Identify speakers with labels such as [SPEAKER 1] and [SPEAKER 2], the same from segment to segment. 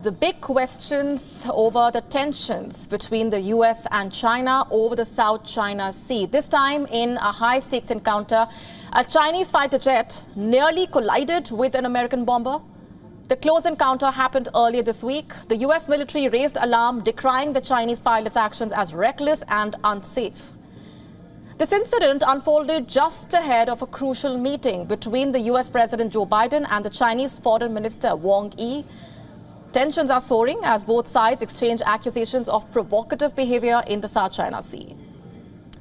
[SPEAKER 1] The big questions over the tensions between the US and China over the South China Sea. This time in a high-stakes encounter, a Chinese fighter jet nearly collided with an American bomber. The close encounter happened earlier this week. The US military raised alarm, decrying the Chinese pilot's actions as reckless and unsafe. This incident unfolded just ahead of a crucial meeting between the US President Joe Biden and the Chinese Foreign Minister Wang Yi. Tensions are soaring as both sides exchange accusations of provocative behavior in the South China Sea.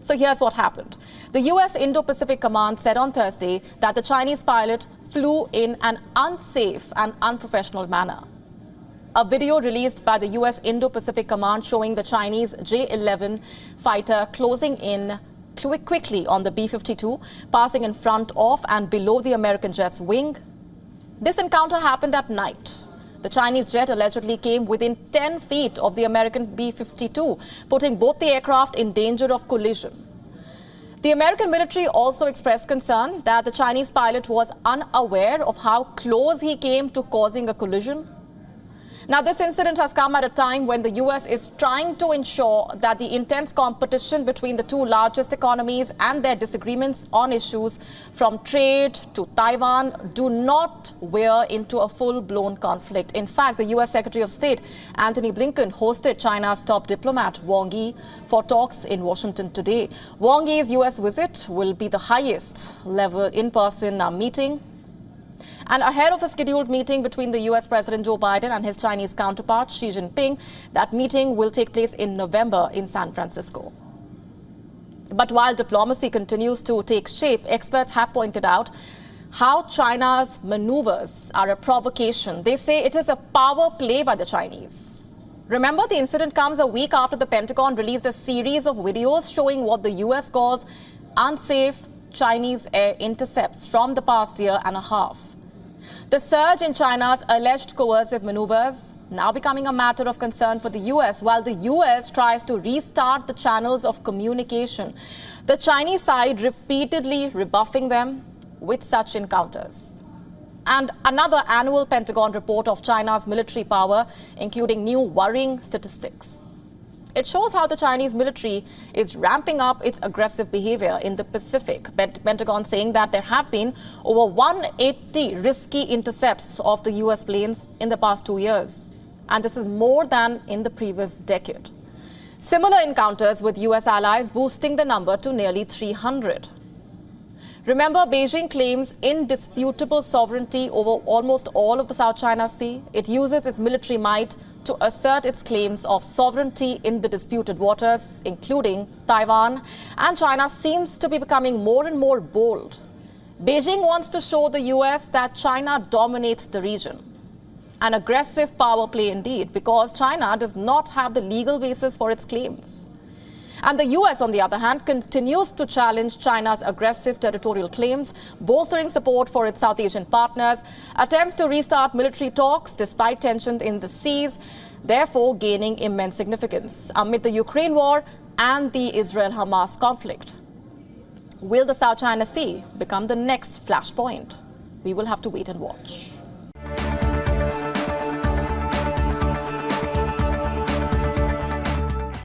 [SPEAKER 1] So here's what happened. The US Indo-Pacific Command said on Thursday that the Chinese pilot flew in an unsafe and unprofessional manner. A video released by the US Indo-Pacific Command showing the Chinese J-11 fighter closing in quickly on the B-52, passing in front of and below the American jet's wing. This encounter happened at night. The Chinese jet allegedly came within 10 feet of the American B-52, putting both the aircraft in danger of collision. The American military also expressed concern that the Chinese pilot was unaware of how close he came to causing a collision. Now, this incident has come at a time when the US is trying to ensure that the intense competition between the two largest economies and their disagreements on issues from trade to Taiwan do not veer into a full-blown conflict. In fact, the US Secretary of State Antony Blinken hosted China's top diplomat Wang Yi for talks in Washington today. Wang Yi's US visit will be the highest-level in-person meeting. And ahead of a scheduled meeting between the US President Joe Biden and his Chinese counterpart Xi Jinping, that meeting will take place in November in San Francisco. But while diplomacy continues to take shape, experts have pointed out how China's maneuvers are a provocation. They say it is a power play by the Chinese. Remember, the incident comes a week after the Pentagon released a series of videos showing what the US calls unsafe Chinese air intercepts from the past year and a half. The surge in China's alleged coercive maneuvers now becoming a matter of concern for the US, while the US tries to restart the channels of communication. The Chinese side repeatedly rebuffing them with such encounters. And another annual Pentagon report of China's military power, including new worrying statistics. It shows how the Chinese military is ramping up its aggressive behavior in the Pacific. Pentagon saying that there have been over 180 risky intercepts of the US planes in the past 2 years. And this is more than in the previous decade. Similar encounters with US allies boosting the number to nearly 300. Remember, Beijing claims indisputable sovereignty over almost all of the South China Sea. It uses its military might to assert its claims of sovereignty in the disputed waters, including Taiwan, and China seems to be becoming more and more bold. Beijing wants to show the US that China dominates the region. An aggressive power play indeed, because China does not have the legal basis for its claims. And the US, on the other hand, continues to challenge China's aggressive territorial claims, bolstering support for its South Asian partners, attempts to restart military talks despite tensions in the seas, therefore gaining immense significance amid the Ukraine war and the Israel-Hamas conflict. Will the South China Sea become the next Flashpoint? We will have to wait and watch.